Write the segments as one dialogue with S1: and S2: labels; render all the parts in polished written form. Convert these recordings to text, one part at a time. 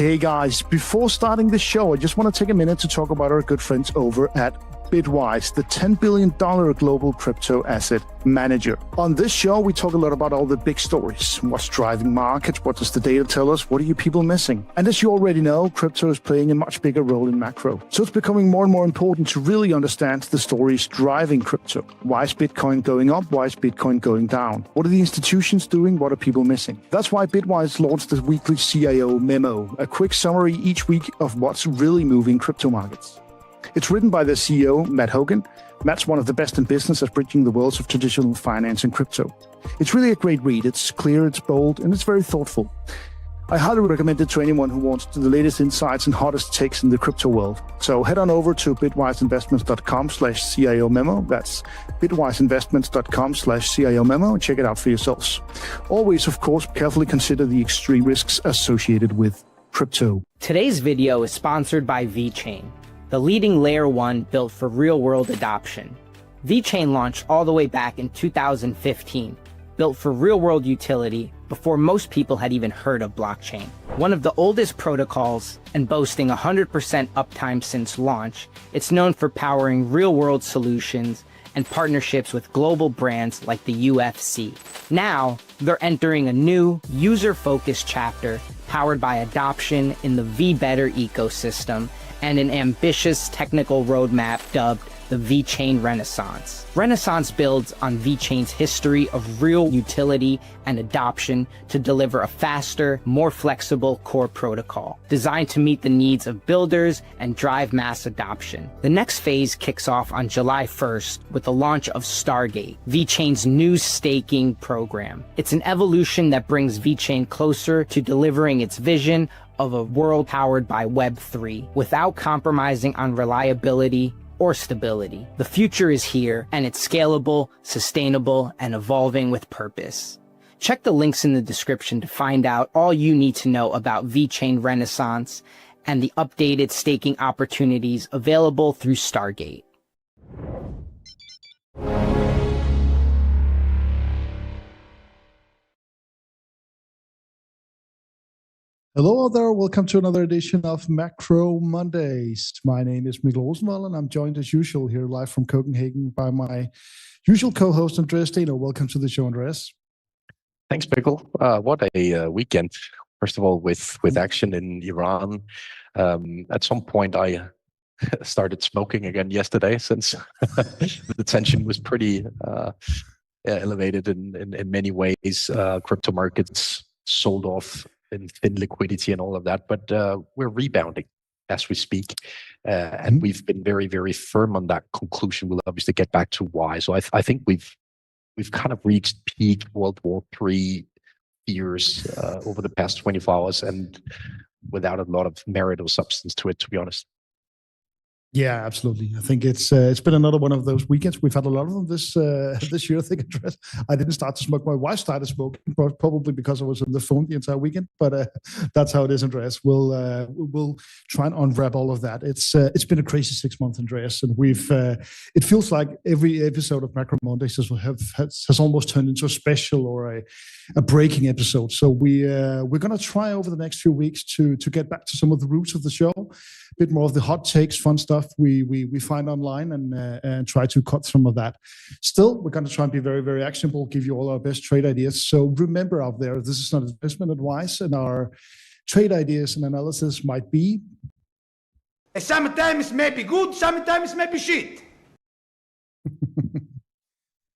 S1: Hey guys, before starting the show, I just want to take a minute to talk about our good friends over at Bitwise, the $10 billion global crypto asset manager. On this show, we talk a lot about all the big stories. What's driving markets? What does the data tell us? What are you people missing? And as you already know, crypto is playing a much bigger role in macro. So it's becoming more and more important to really understand the stories driving crypto. Why is Bitcoin going up? Why is Bitcoin going down? What are the institutions doing? What are people missing? That's why Bitwise launched the weekly CIO memo, a quick summary each week of what's really moving crypto markets. It's written by the CEO, Matt Hogan. Matt's one of the best in business at bridging the worlds of traditional finance and crypto. It's really a great read. It's clear, it's bold, and it's very thoughtful. I highly recommend it to anyone who wants the latest insights and hottest takes in the crypto world. So head on over to bitwiseinvestments.com/CIO memo. That's bitwiseinvestments.com/CIO memo. Check it out for yourselves. Always, of course, carefully consider the extreme risks associated with crypto.
S2: Today's video is sponsored by VeChain, the leading layer 1 built for real-world adoption. VeChain launched all the way back in 2015, built for real-world utility before most people had even heard of blockchain. One of the oldest protocols and boasting 100% uptime since launch, it's known for powering real-world solutions and partnerships with global brands like the UFC. Now, they're entering a new, user-focused chapter powered by adoption in the VBetter ecosystem and an ambitious technical roadmap dubbed the VeChain Renaissance. Renaissance builds on VeChain's history of real utility and adoption to deliver a faster, more flexible core protocol, designed to meet the needs of builders and drive mass adoption. The next phase kicks off on July 1st with the launch of Stargate, VeChain's new staking program. It's an evolution that brings VeChain closer to delivering its vision of a world powered by Web3 without compromising on reliability or stability. The future is here, and it's scalable, sustainable, and evolving with purpose. Check the links in the description to find out all you need to know about VeChain Renaissance and the updated staking opportunities available through Stargate.
S1: Hello there, welcome to another edition of Macro Mondays. My name is Mikkel Rosenvold, and I'm joined as usual here live from Copenhagen by my usual co-host, Andreas Steno. Welcome to the show, Andreas.
S3: Thanks, Mikkel. What a weekend. First of all, with action in Iran. At some point, I started smoking again yesterday since the tension was pretty elevated in many ways. Crypto markets sold off in thin liquidity and all of that, but we're rebounding as we speak, and we've been very, very firm on that conclusion. We'll obviously get back to why. So I think we've kind of reached peak World War III fears over the past 24 hours, and without a lot of merit or substance to it, to be honest.
S1: Yeah, absolutely. I think it's been another one of those weekends. We've had a lot of them this year. I think I didn't start to smoke. My wife started smoking, probably because I was on the phone the entire weekend. But that's how it is, Andreas. We'll try and unwrap all of that. It's been a crazy 6 months, Andreas, and we've. It feels like every episode of Macro Mondays has almost turned into a special or a breaking episode. So we're going to try over the next few weeks to get back to some of the roots of the show, a bit more of the hot takes, fun stuff we find online, and try to cut some of that. Still, we're going to try and be very, very actionable, give you all our best trade ideas. So remember out there, this is not investment advice, and our trade ideas and analysis might be
S4: sometimes may be good, sometimes may be shit.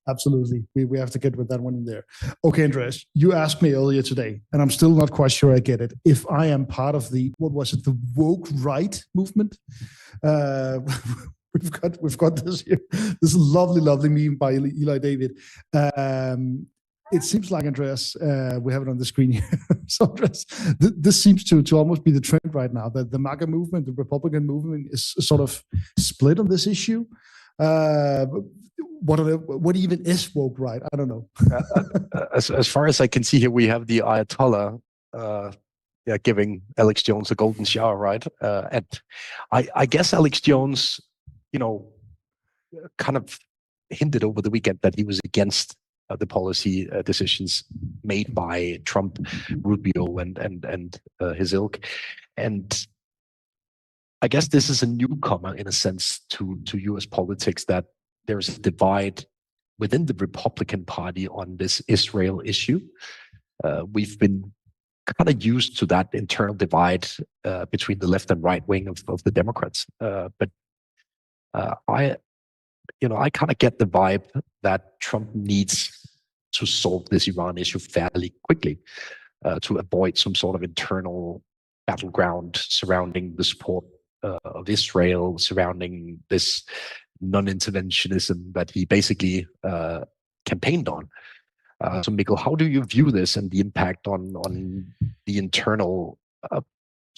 S1: Absolutely. We have to get with that one in there. Okay, Andreas, you asked me earlier today, and I'm still not quite sure I get it, if I am part of the woke right movement. We've got this here, this lovely meme by Eli David. It seems like, Andreas, we have it on the screen here. So, Andreas, this seems to almost be the trend right now, that the MAGA movement, the Republican movement, is sort of split on this issue. What even is woke right? I don't know.
S3: As far as I can see here, we have the Ayatollah giving Alex Jones a golden shower, right? And I guess Alex Jones, kind of hinted over the weekend that he was against the policy decisions made by Trump, Rubio, and his ilk. And I guess this is a newcomer in a sense to U.S. politics, that there's a divide within the Republican Party on this Israel issue. We've been kind of used to that internal divide between the left and right wing of the Democrats. But I kind of get the vibe that Trump needs to solve this Iran issue fairly quickly to avoid some sort of internal battleground surrounding the support of Israel, surrounding this non-interventionism that he basically campaigned on. So, Mikkel, how do you view this and the impact on the internal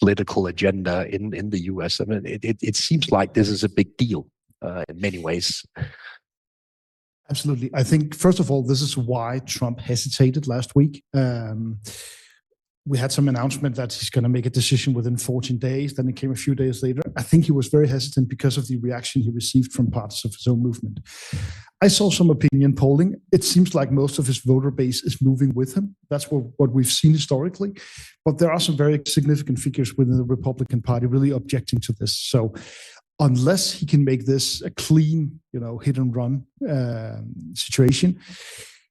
S3: political agenda in the US? I mean, it seems like this is a big deal in many ways.
S1: Absolutely. I think, first of all, this is why Trump hesitated last week. We had some announcement that he's going to make a decision within 14 days. Then it came a few days later. I think he was very hesitant because of the reaction he received from parts of his own movement. I saw some opinion polling. It seems like most of his voter base is moving with him. That's what we've seen historically. But there are some very significant figures within the Republican Party really objecting to this. So unless he can make this a clean, hit and run situation,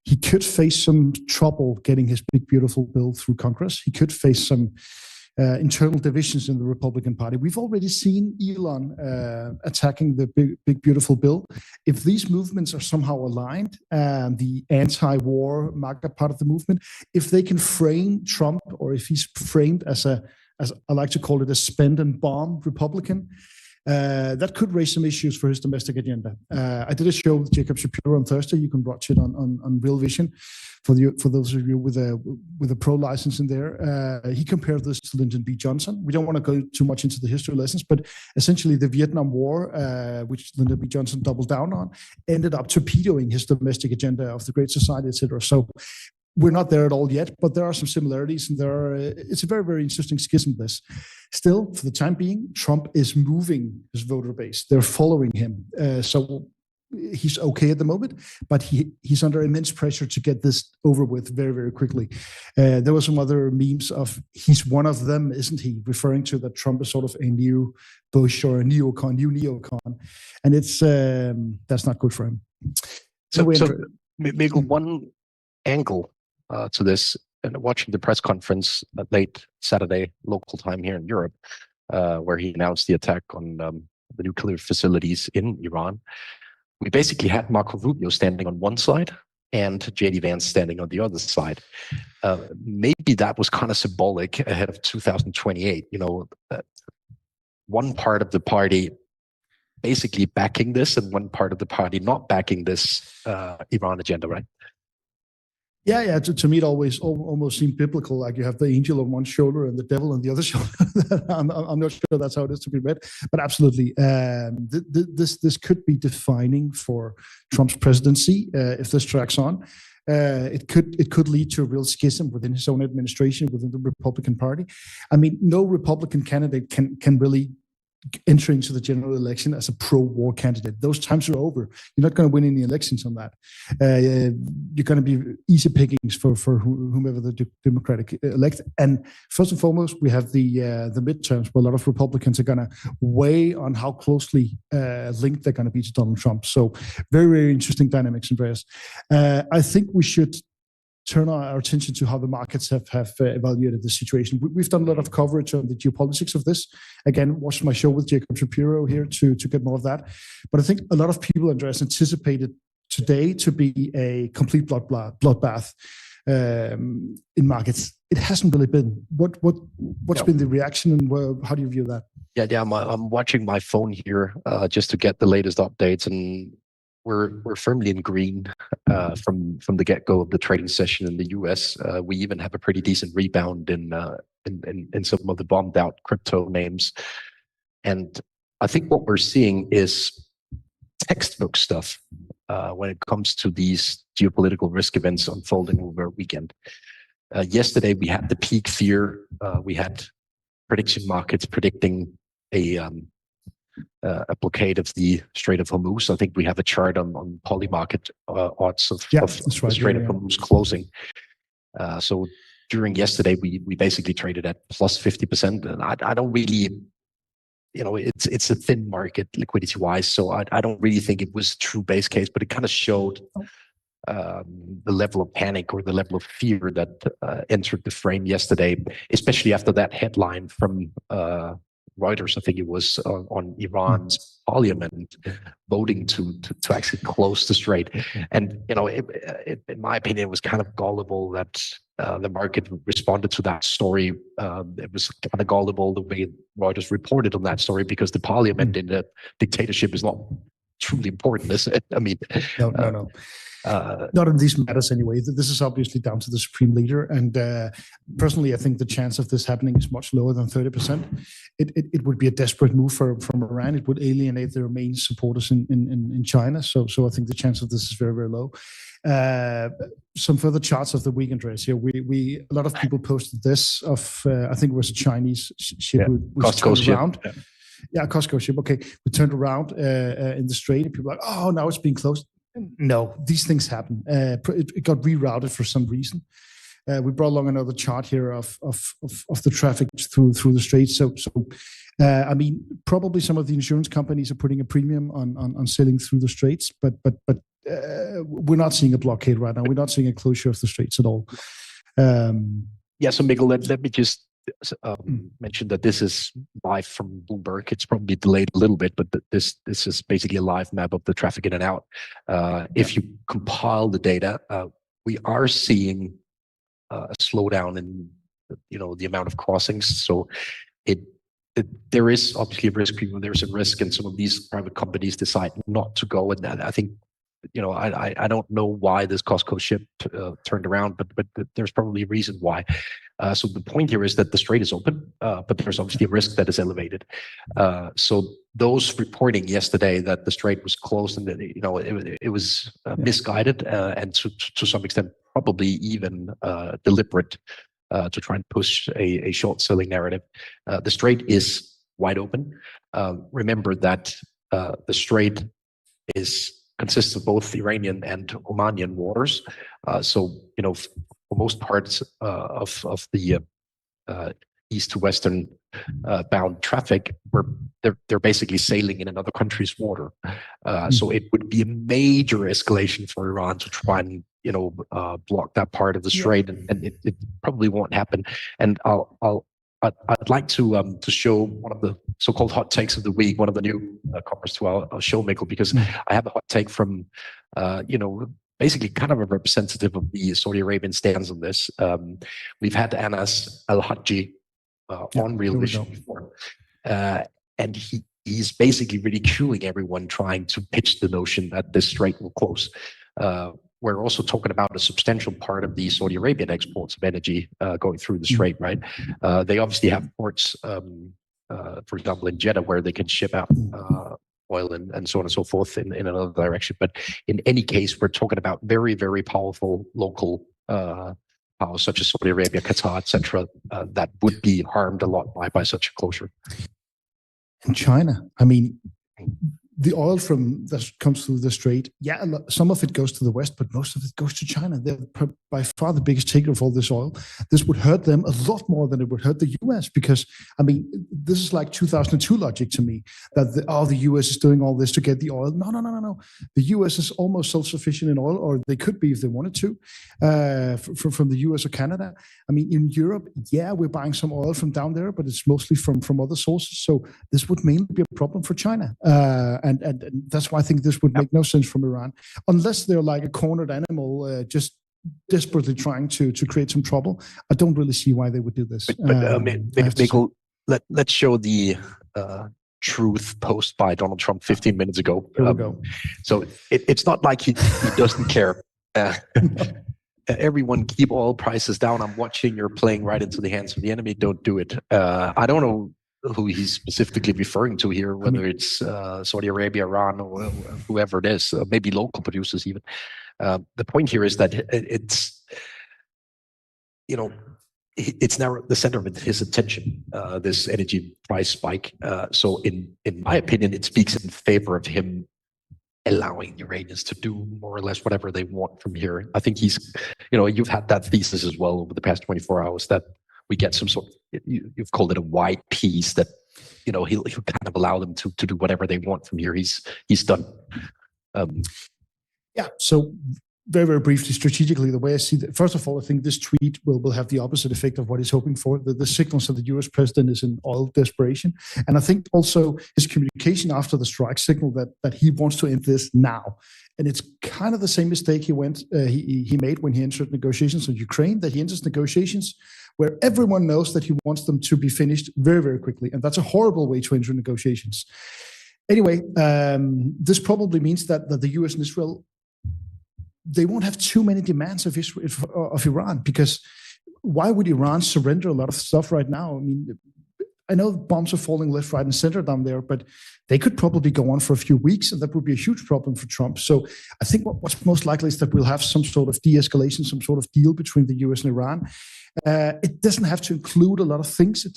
S1: he could face some trouble getting his big, beautiful bill through Congress. He could face some internal divisions in the Republican Party. We've already seen Elon attacking the big, beautiful bill. If these movements are somehow aligned, the anti-war MAGA part of the movement, if they can frame Trump, or if he's framed as I like to call it, a spend and bomb Republican, that could raise some issues for his domestic agenda. I did a show with Jacob Shapiro on Thursday. You can watch it on Real Vision for those of you with a pro license in there. He compared this to Lyndon B. Johnson. We don't want to go too much into the history lessons, but essentially the Vietnam War, which Lyndon B. Johnson doubled down on, ended up torpedoing his domestic agenda of the Great Society, etc. So we're not there at all yet, but there are some similarities, and it's a very, very interesting schism, this. Still, for the time being, Trump is moving his voter base. They're following him. So he's okay at the moment, but he's under immense pressure to get this over with very, very quickly. There were some other memes of, he's one of them, isn't he? Referring to that Trump is sort of a new Bush or a new neocon. And that's not good for him.
S3: So Mikkel, one angle to this, and watching the press conference late Saturday local time here in Europe, where he announced the attack on the nuclear facilities in Iran, we basically had Marco Rubio standing on one side and JD Vance standing on the other side. Maybe that was kind of symbolic ahead of 2028. One part of the party basically backing this and one part of the party not backing this Iran agenda, right?
S1: Yeah. To me, it almost seemed biblical. Like you have the angel on one shoulder and the devil on the other shoulder. I'm not sure that's how it is to be read, but absolutely, this could be defining for Trump's presidency if this tracks on. It could lead to a real schism within his own administration, within the Republican Party. I mean, no Republican candidate can really enter into the general election as a pro-war candidate. Those times are over. You're not going to win any elections on that. You're going to be easy pickings for whomever the Democratic elect. And first and foremost, we have the midterms, where a lot of Republicans are going to weigh on how closely linked they're going to be to Donald Trump. So very, very interesting dynamics, Andreas. I think we should turn our attention to how the markets have evaluated the situation. We've done a lot of coverage on the geopolitics of this. Again, watch my show with Jacob Shapiro here to get more of that. But I think a lot of people, Andreas, anticipated today to be a complete bloodbath in markets. It hasn't really been. What's been the reaction, and how do you view that?
S3: Yeah. I'm watching my phone here just to get the latest updates, and we're firmly in green from the get-go of the trading session in the US. We even have a pretty decent rebound in some of the bombed out crypto names. And I think what we're seeing is textbook stuff when it comes to these geopolitical risk events unfolding over a weekend. Yesterday, we had the peak fear. We had prediction markets predicting a a blockade of the Strait of Hormuz. I think we have a chart on Polymarket odds of
S1: that's right.
S3: the Strait of Hormuz closing. So during yesterday, we basically traded at plus 50%, and I don't really, it's a thin market liquidity wise, so I don't really think it was a true base case, but it kind of showed the level of panic or the level of fear that entered the frame yesterday, especially after that headline from Reuters, I think it was, on Iran's parliament voting to actually close the strait. And, in my opinion, it was kind of gullible that the market responded to that story. It was kind of gullible the way Reuters reported on that story, because the parliament in a dictatorship is not truly important, is it? I mean,
S1: no. Not in these matters anyway. This is obviously down to the supreme leader, and personally, I think the chance of this happening is much lower than 30%. It would be a desperate move from Iran. It would alienate their main supporters in China. So I think the chance of this is very, very low. Some further charts of the week, Andreas. Here, we a lot of people posted this of I think it was a Chinese ship which turned around. Yeah, Costco ship. Okay, we turned around in the strait, and people were like, oh, now it's being closed. No, these things happen. It got rerouted for some reason. We brought along another chart here of the traffic through the straits. So I mean, probably some of the insurance companies are putting a premium on sailing through the straits, but we're not seeing a blockade right now. We're not seeing a closure of the straits at all.
S3: So Mikkel, let me just mention that this is live from Bloomberg. It's probably delayed a little bit, but this is basically a live map of the traffic in and out. If you compile the data, we are seeing a slowdown in the amount of crossings. So there is obviously a risk. There's a risk, and some of these private companies decide not to go. And I think I don't know why this Costco ship turned around, but there's probably a reason why. So the point here is that the strait is open, but there's obviously a risk that is elevated. So those reporting yesterday that the strait was closed and that it was misguided and to some extent probably even deliberate to try and push a short selling narrative. The strait is wide open. Remember that the strait consists of both Iranian and Omanian waters. So, for most parts of the east to western bound traffic, they're basically sailing in another country's water. So it would be a major escalation for Iran to try and block that part of the strait, and it probably won't happen. And I'd like to show one of the so-called hot takes of the week, one of the new comers to our show, Mikkel, because I have a hot take from, basically kind of a representative of the Saudi Arabian stance on this. We've had Anas Al-Hajji on Real Vision before, and he's basically ridiculing everyone trying to pitch the notion that this strait will close. We're also talking about a substantial part of the Saudi Arabian exports of energy going through the strait, right? They obviously have ports, for example, in Jeddah, where they can ship out oil and so on and so forth in another direction. But in any case, we're talking about very, very powerful local powers such as Saudi Arabia, Qatar, etc., that would be harmed a lot by such a closure.
S1: In China, I mean, the oil that comes through the strait, some of it goes to the west, but most of it goes to China. They're by far the biggest taker of all this oil. This would hurt them a lot more than it would hurt the US, because, I mean, this is like 2002 logic to me, that the US is doing all this to get the oil. No. The US is almost self-sufficient in oil, or they could be if they wanted to, from the US or Canada. I mean, in Europe, we're buying some oil from down there, but it's mostly from other sources. So this would mainly be a problem for China. And that's why I think this would make no sense from Iran, unless they're like a cornered animal, just desperately trying to create some trouble. I don't really see why they would do this.
S3: Mikkel, let's show the truth post by Donald Trump 15 minutes ago.
S1: Here we go.
S3: So it's not like he doesn't care. Everyone keep oil prices down. I'm watching. You're playing right into the hands of the enemy. Don't do it. I don't know who he's specifically referring to here, whether it's Saudi Arabia, Iran, or whoever it is, maybe local producers even. The point here is that it's, it's now the center of his attention, this energy price spike. So in my opinion, it speaks in favor of him allowing the Iranians to do more or less whatever they want from here. I think he's, you've had that thesis as well over the past 24 hours that we get some sort of, you've called it a white peace, that, he'll kind of allow them to do whatever they want from here. He's done.
S1: Yeah. So very, very briefly, strategically, the way I see that, first of all, I think this tweet will have the opposite effect of what he's hoping for. The signals that the US president is in oil desperation. And I think also his communication after the strike signal that he wants to end this now. And it's kind of the same mistake he made when he entered negotiations with Ukraine, that he enters negotiations where everyone knows that he wants them to be finished very, very quickly. And that's a horrible way to enter negotiations. Anyway, this probably means that the US and Israel, they won't have too many demands of Iran, because why would Iran surrender a lot of stuff right now? I mean, I know bombs are falling left, right, and center down there, but they could probably go on for a few weeks, and that would be a huge problem for Trump. So I think what's most likely is that we'll have some sort of de-escalation, some sort of deal between the US and Iran. It doesn't have to include a lot of things.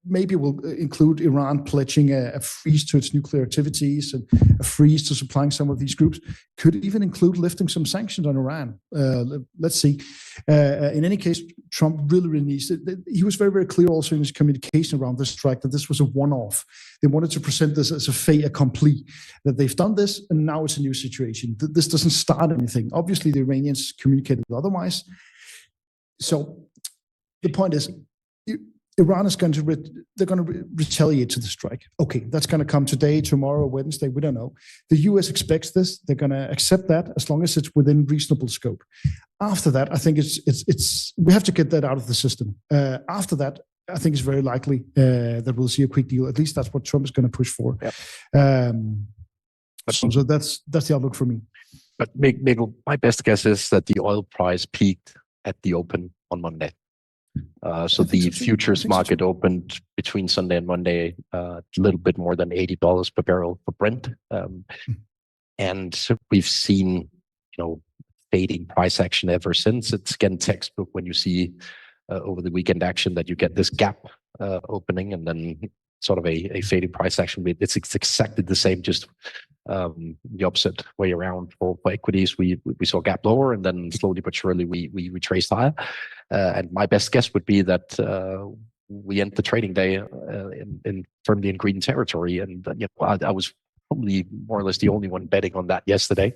S1: Maybe will include Iran pledging a freeze to its nuclear activities and a freeze to supplying some of these groups. Could even include lifting some sanctions on Iran. Let's see. In any case, Trump really needs it. He was very, very clear also in his communication around this strike that this was a one-off. They wanted to present this as a fait accompli, that they've done this and now it's a new situation. This doesn't start anything. Obviously, the Iranians communicated otherwise. So the point is, Iran is going to retaliate to the strike. Okay, that's going to come today, tomorrow, Wednesday. We don't know. The US expects this. They're going to accept that as long as it's within reasonable scope. After that, I think it's we have to get that out of the system. After that, I think it's very likely that we'll see a quick deal. At least that's what Trump is going to push for. Yep. So that's the outlook for me.
S3: But Mikkel, my best guess is that the oil price peaked at the open on Monday. So the futures market opened between Sunday and Monday a little bit more than $80 per barrel for Brent. And we've seen, fading price action ever since. It's again textbook when you see over the weekend action that you get this gap opening and then sort of a fading price action. It's exactly the same, just the opposite way around for equities. We saw a gap lower and then slowly but surely we retraced higher. And my best guess would be that we end the trading day in firmly in green territory. And I was probably more or less the only one betting on that yesterday.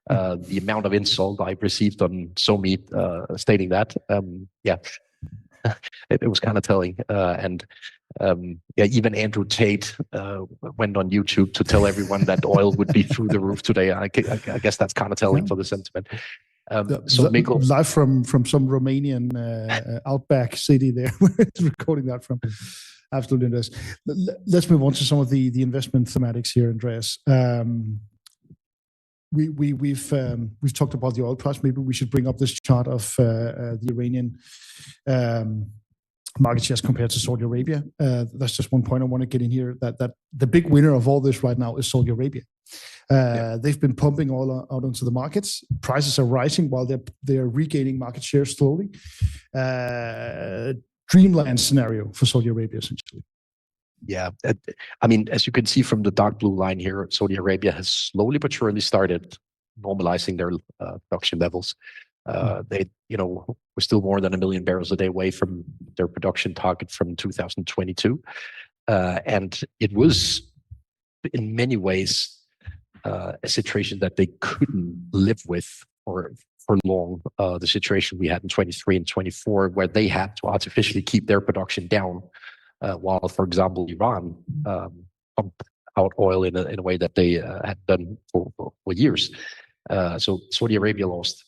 S3: The amount of insult I received on SoMe stating that, it was kind of telling. Even Andrew Tate went on YouTube to tell everyone that oil would be through the roof today. I guess that's kind of telling for the sentiment. So Mikkel,
S1: live from some Romanian outback city there, recording that from. Absolutely, Andreas. Let's move on to some of the investment thematics here, Andreas. We've talked about the oil price. Maybe we should bring up this chart of the Iranian market shares compared to Saudi Arabia. That's just one point I want to get in here. That the big winner of all this right now is Saudi Arabia. They've been pumping oil out onto the markets. Prices are rising while they're regaining market share slowly. Dreamland scenario for Saudi Arabia, essentially.
S3: Yeah, I mean, as you can see from the dark blue line here, Saudi Arabia has slowly but surely started normalizing their production levels. They, we're still more than 1 million barrels a day away from their production target from 2022, and it was, in many ways, a situation that they couldn't live with for long. The situation we had in 23 and 24, where they had to artificially keep their production down, while, for example, Iran pumped out oil in a way that they had done for years. So Saudi Arabia lost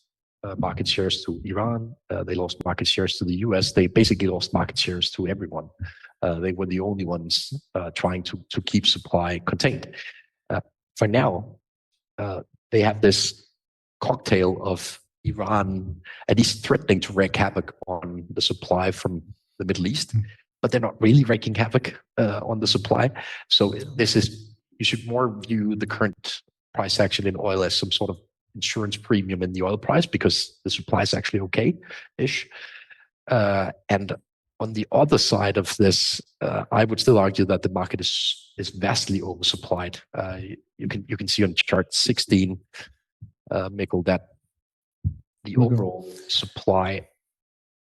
S3: market shares to Iran. They lost market shares to the US. They basically lost market shares to everyone. They were the only ones trying to keep supply contained. For now, they have this cocktail of Iran at least threatening to wreak havoc on the supply from the Middle East, but they're not really wreaking havoc on the supply. So you should more view the current price action in oil as some sort of insurance premium in the oil price, because the supply is actually okay-ish. And On the other side of this, I would still argue that the market is vastly oversupplied. You can see on chart 16, Mikkel, that the overall supply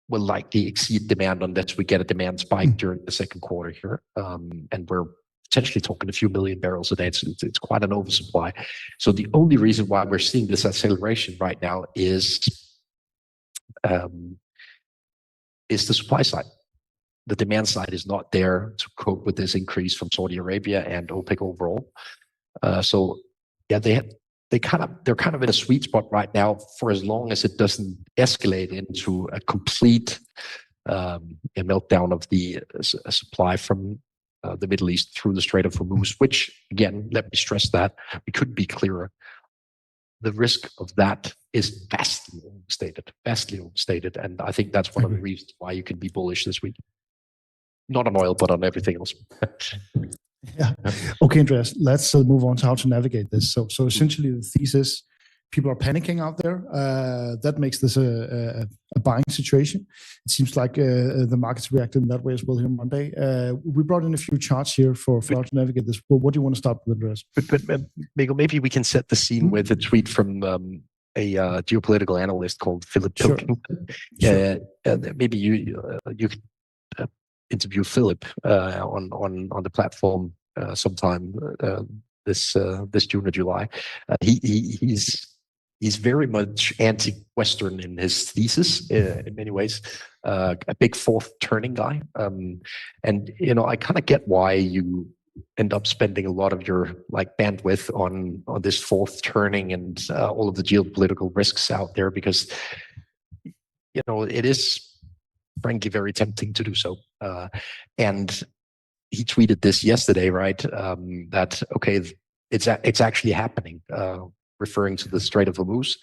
S3: will likely exceed demand unless we get a demand spike during the second quarter here. And we're potentially talking a few million barrels a day. It's quite an oversupply. So the only reason why we're seeing this acceleration right now is the supply side. The demand side is not there to cope with this increase from Saudi Arabia and OPEC overall. So yeah, they're kind of in a sweet spot right now for as long as it doesn't escalate into a complete a meltdown of the supply from the Middle East through the Strait of Hormuz, which, again, let me stress that we couldn't be clearer. The risk of that is vastly overstated. And I think that's one of the reasons why you can be bullish this week. Not on oil, but on everything else.
S1: Yeah. Okay, Andreas, let's move on to how to navigate this. So essentially the thesis, people are panicking out there. That makes this a buying situation. It seems like the market's reacted in that way as well here Monday. We brought in a few charts here for how to navigate this. What do you want to start with, Andreas?
S3: But Mikkel, maybe we can set the scene with a tweet from a geopolitical analyst called Philip Pilkington.
S1: Sure.
S3: Maybe you could interview Philip on the platform sometime this June or July. He's very much anti-Western in his thesis in many ways. A big fourth turning guy, and I kind of get why you end up spending a lot of your bandwidth on this fourth turning and all of the geopolitical risks out there, because it is frankly very tempting to do so. And he tweeted this yesterday, right? That okay, it's actually happening, referring to the Strait of Hormuz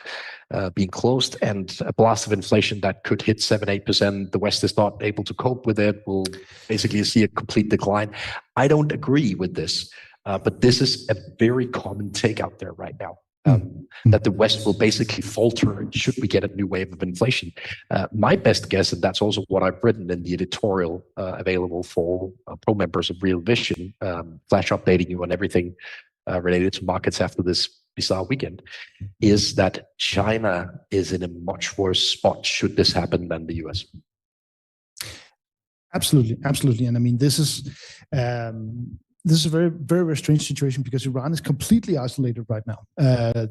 S3: being closed, and a blast of inflation that could hit 7-8%. The West is not able to cope with it. We'll basically see a complete decline. I don't agree with this, but this is a very common take out there right now. That the West will basically falter should we get a new wave of inflation. My best guess, and that's also what I've written in the editorial available for pro members of Real Vision, flash updating you on everything related to markets after this bizarre weekend, is that China is in a much worse spot should this happen than the US.
S1: Absolutely. And I mean, this is a very, very, very strange situation because Iran is completely isolated right now.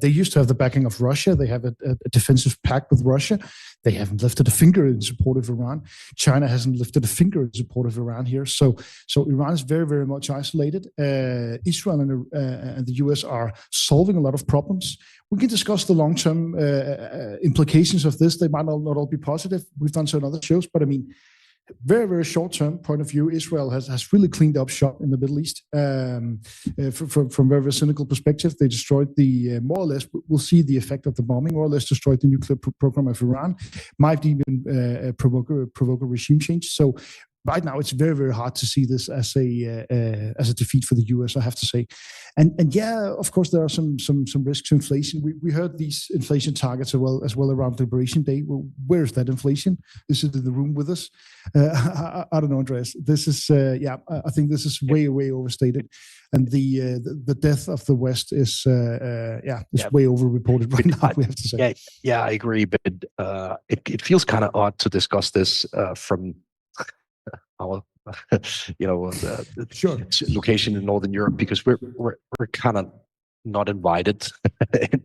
S1: They used to have the backing of Russia. They have a defensive pact with Russia. They haven't lifted a finger in support of Iran. China hasn't lifted a finger in support of Iran here. So Iran is very, very much isolated. Israel and the US are solving a lot of problems. We can discuss the long-term implications of this. They might not all be positive. We've done so in other shows, but I mean, very, very short-term point of view, Israel has really cleaned up shop in the Middle East. From a very cynical perspective, they destroyed more or less, we'll see the effect of the bombing, more or less destroyed the nuclear program of Iran, might even provoke a regime change. So right now, it's very, very hard to see this as a defeat for the US, I have to say. And yeah, of course, there are some risks to inflation. We heard these inflation targets as well around Liberation Day. Well, where is that inflation? Is it in the room with us? I don't know, Andreas. This is I think this is way, way overstated. And the death of the West is way over-reported right now, we have to say.
S3: Yeah, I agree. But it feels kind of odd to discuss this from our
S1: sure.
S3: location in Northern Europe, because we're kind of not invited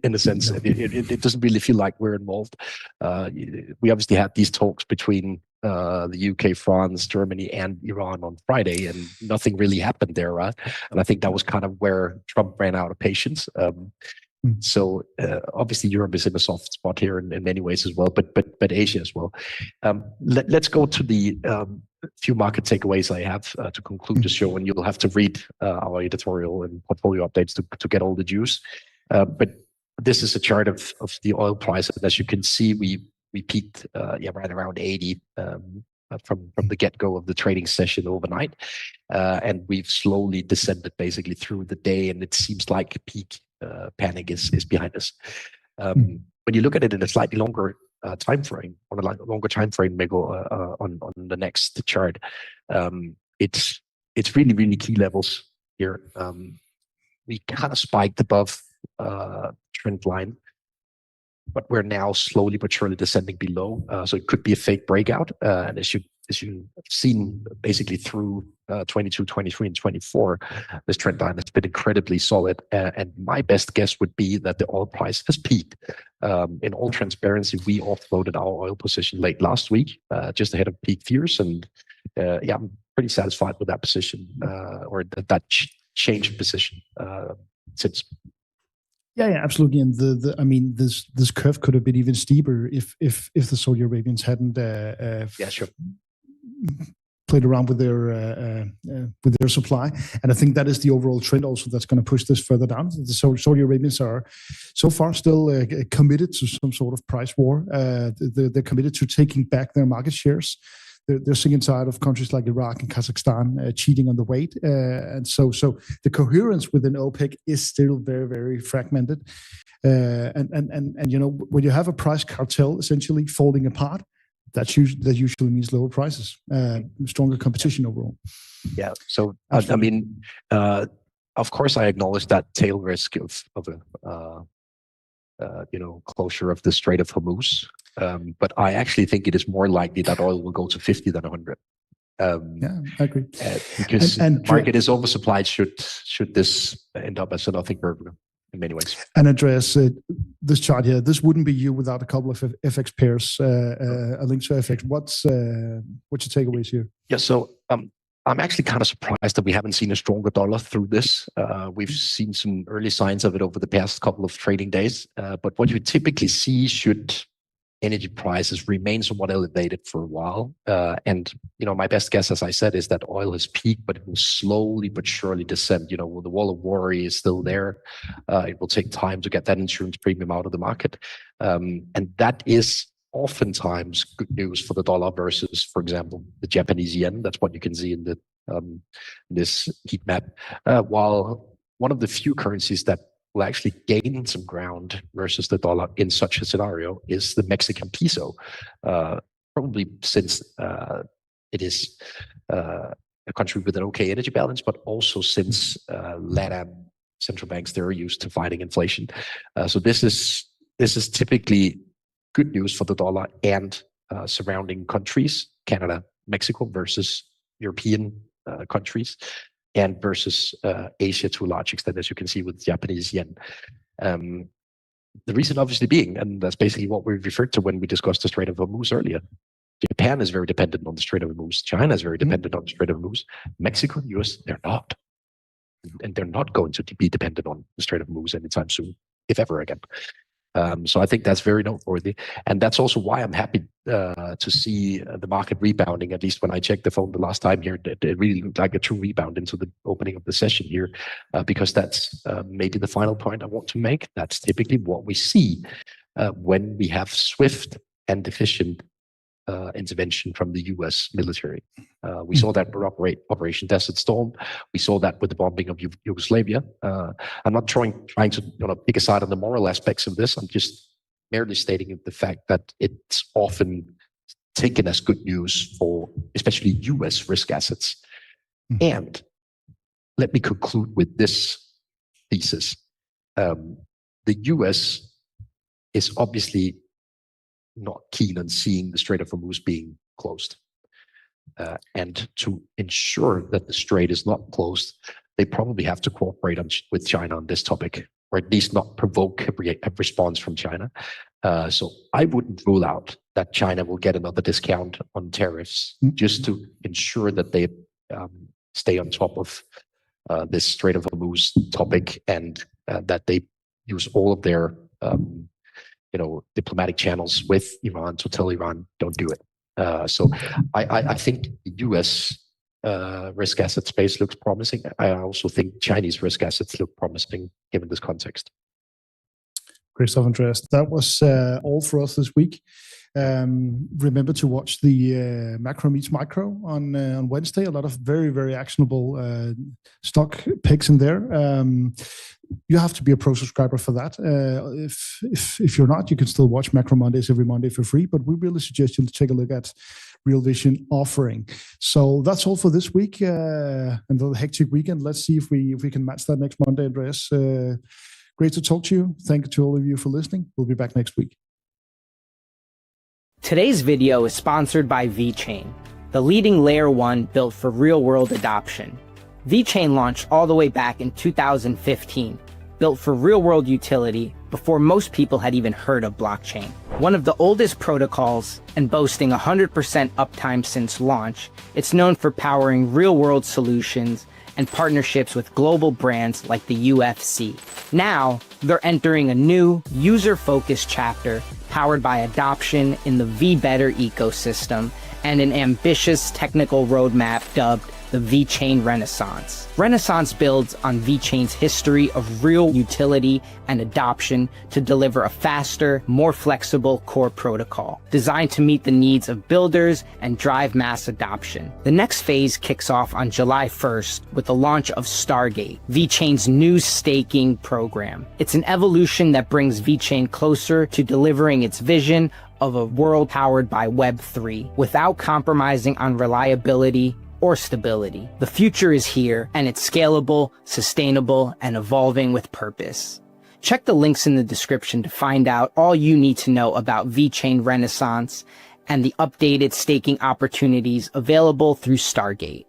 S3: in a sense. No. It doesn't really feel like we're involved. We obviously had these talks between the UK, France, Germany, and Iran on Friday, and nothing really happened there, right? And I think that was kind of where Trump ran out of patience. So obviously Europe is in a soft spot here in many ways as well, but Asia as well. Let's go to the few market takeaways I have to conclude the show, and you'll have to read our editorial and portfolio updates to get all the juice. But this is a chart of the oil price, and as you can see, we peaked right around 80 from the get-go of the trading session overnight, and we've slowly descended basically through the day, and it seems like peak panic is behind us. When you look at it in a slightly longer time frame, on a longer time frame, Mikkel, on the next chart, it's really, really key levels here. We kind of spiked above trend line, but we're now slowly but surely descending below. So it could be a fake breakout. And as you've seen basically through 22, 23, and 24, this trend line has been incredibly solid. And my best guess would be that the oil price has peaked. In all transparency, we offloaded our oil position late last week, just ahead of peak fears. And I'm pretty satisfied with that position, or that change of position since.
S1: Yeah, absolutely. And this curve could have been even steeper if the Saudi Arabians hadn't played around with their supply. And I think that is the overall trend also that's going to push this further down. The Saudi Arabians are so far still committed to some sort of price war. They're committed to taking back their market shares. They're sick and tired of countries like Iraq and Kazakhstan cheating on the weight, and so the coherence within OPEC is still very, very fragmented. And when you have a price cartel essentially falling apart, that usually means lower prices, stronger competition overall.
S3: Yeah. So of course, I acknowledge that tail risk of closure of the Strait of Hormuz. But I actually think it is more likely that oil will go to 50 than 100.
S1: I agree.
S3: Because the market is oversupplied should this end up as a nothing burger in many ways.
S1: And Andreas, this chart here, this wouldn't be you without a couple of FX pairs, a link to FX. What's your takeaways here?
S3: Yeah, so I'm actually kind of surprised that we haven't seen a stronger dollar through this. We've seen some early signs of it over the past couple of trading days. But what you typically see should energy prices remain somewhat elevated for a while. And my best guess, as I said, is that oil has peaked, but it will slowly but surely descend. The wall of worry is still there. It will take time to get that insurance premium out of the market. And that is oftentimes good news for the dollar versus, for example, the Japanese yen. That's what you can see in the this heat map. While one of the few currencies that will actually gain some ground versus the dollar in such a scenario is the Mexican peso, probably since it is a country with an okay energy balance, but also since LATAM central banks, they're used to fighting inflation. So this is typically good news for the dollar and surrounding countries, Canada, Mexico versus European countries, and versus Asia to a large extent, as you can see with Japanese yen. The reason obviously being, and that's basically what we referred to when we discussed the Strait of Hormuz earlier, Japan is very dependent on the Strait of Hormuz. China is very dependent on the Strait of Hormuz. Mexico and US, they're not. And they're not going to be dependent on the Strait of Hormuz anytime soon, if ever again. So I think that's very noteworthy. And that's also why I'm happy to see the market rebounding. At least when I checked the phone the last time here, it really looked like a true rebound into the opening of the session here, because that's maybe the final point I want to make. That's typically what we see when we have swift and efficient intervention from the US military. We saw that with Operation Desert Storm. We saw that with the bombing of Yugoslavia. I'm not trying to pick a side on the moral aspects of this. I'm just merely stating the fact that it's often taken as good news for especially US risk assets. And let me conclude with this thesis. The US is obviously not keen on seeing the Strait of Hormuz being closed. And to ensure that the strait is not closed, they probably have to cooperate with China on this topic, or at least not provoke a response from China. So I wouldn't rule out that China will get another discount on tariffs just to ensure that they stay on top of this Strait of Hormuz topic, and that they use all of their diplomatic channels with Iran to tell Iran, don't do it. So I think the US risk asset space looks promising. I also think Chinese risk assets look promising given this context.
S1: Great stuff, Andreas. That was all for us this week. Remember to watch the Macro Meets Micro on Wednesday. A lot of very, very actionable stock picks in there. You have to be a pro subscriber for that. If you're not, you can still watch Macro Mondays every Monday for free. But we really suggest you to take a look at Real Vision offering. So that's all for this week. Another hectic weekend. Let's see if we can match that next Monday, Andreas. Great to talk to you. Thank you to all of you for listening. We'll be back next week.
S2: Today's video is sponsored by VeChain, the leading layer 1 built for real-world adoption. VeChain launched all the way back in 2015, built for real-world utility before most people had even heard of blockchain. One of the oldest protocols and boasting 100% uptime since launch, it's known for powering real-world solutions and partnerships with global brands like the UFC. Now, they're entering a new, user-focused chapter powered by adoption in the vBetter ecosystem and an ambitious technical roadmap dubbed the VeChain Renaissance. Renaissance builds on VeChain's history of real utility and adoption to deliver a faster, more flexible core protocol, designed to meet the needs of builders and drive mass adoption. The next phase kicks off on July 1st with the launch of Stargate, VeChain's new staking program. It's an evolution that brings VeChain closer to delivering its vision of a world powered by Web3 without compromising on reliability or stability. The future is here, and it's scalable, sustainable, and evolving with purpose. Check the links in the description to find out all you need to know about VeChain Renaissance and the updated staking opportunities available through Stargate.